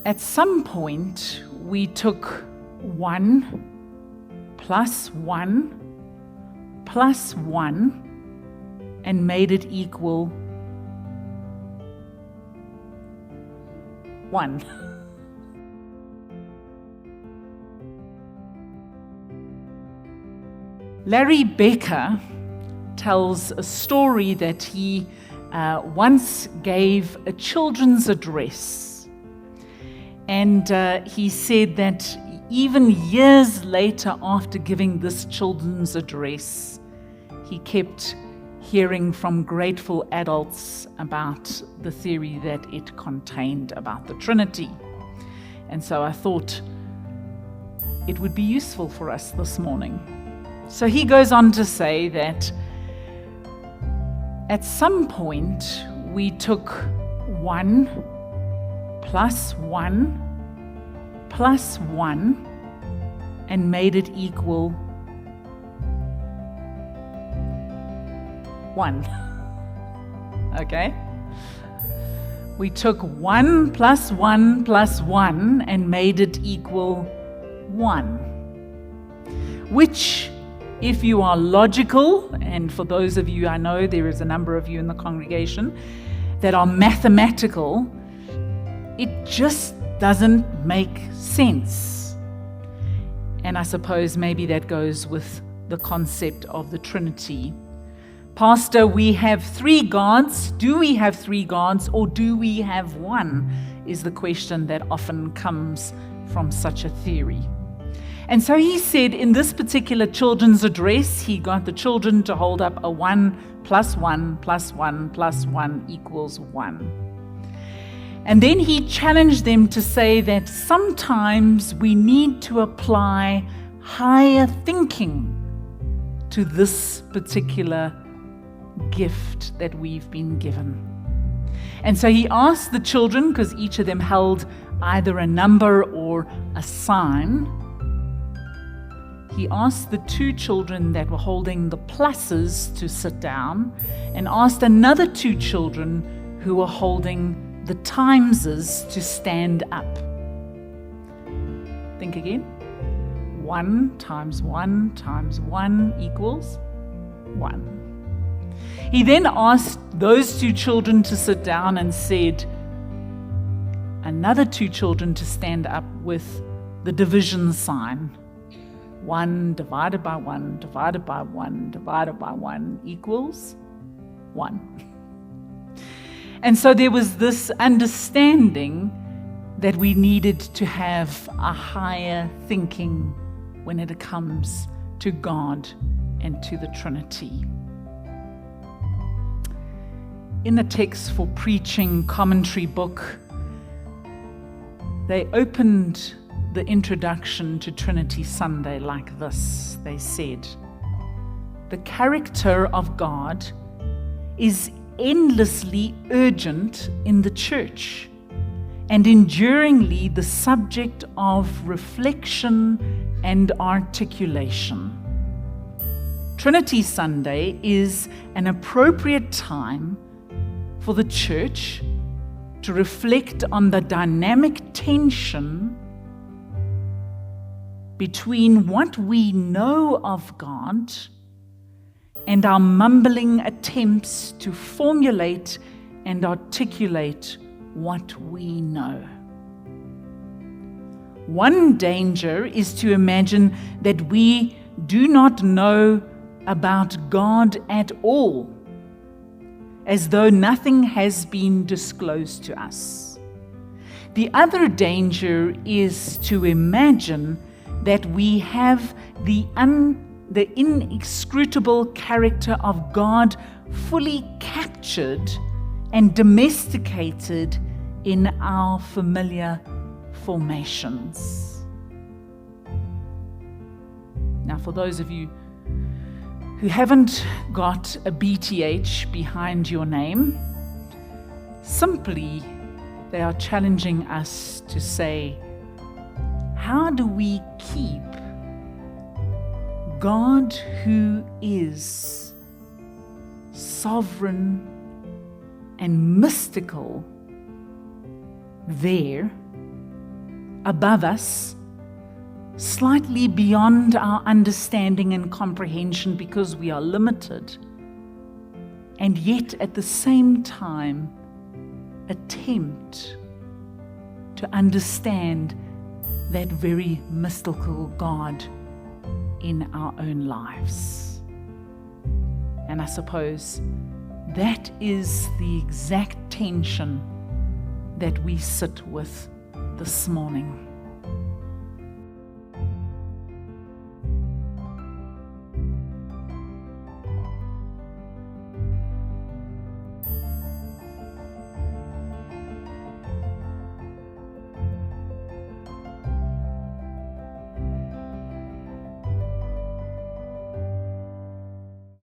At some point, we took 1 plus 1 plus 1 and made it equal 1. Larry Becker tells a story that he once gave a children's address. And he said that even years later, after giving this children's address, he kept hearing from grateful adults about the theory that it contained about the Trinity. And so I thought it would be useful for us this morning. So he goes on to say that at some point we took 1 plus 1 plus 1 and made it equal 1. Okay? We took 1 plus 1 plus 1 and made it equal 1. Which, if you are logical, and for those of you I know there is a number of you in the congregation that are mathematical, it just doesn't make sense. And I suppose maybe that goes with the concept of the Trinity. Pastor, we have 3 gods. Do we have 3 gods, or do we have one? Is the question that often comes from such a theory. And so he said in this particular children's address, he got the children to hold up a 1 plus 1 plus 1 plus 1 equals 1. And then he challenged them to say that sometimes we need to apply higher thinking to this particular gift that we've been given. And so he asked the children, because each of them held either a number or a sign, he asked the 2 children that were holding the pluses to sit down and asked another 2 children who were holding the timeses to stand up. Think again. 1 times 1 times 1 equals 1. He then asked those 2 children to sit down and said another 2 children to stand up with the division sign. 1 divided by 1 divided by 1 divided by 1 equals 1. And so there was this understanding that we needed to have a higher thinking when it comes to God and to the Trinity. In the Text for Preaching commentary book, they opened the introduction to Trinity Sunday like this. They said, "The character of God is endlessly urgent in the church and enduringly the subject of reflection and articulation. Trinity Sunday is an appropriate time for the church to reflect on the dynamic tension between what we know of God and our mumbling attempts to formulate and articulate what we know. One danger is to imagine that we do not know about God at all, as though nothing has been disclosed to us. The other danger is to imagine that we have the inscrutable character of God fully captured and domesticated in our familiar formations. Now, for those of you who haven't got a BTH behind your name, simply they are challenging us to say, how do we keep God, who is sovereign and mystical, there above us, slightly beyond our understanding and comprehension because we are limited, and yet at the same time attempt to understand that very mystical God in our own lives. And I suppose that is the exact tension that we sit with this morning.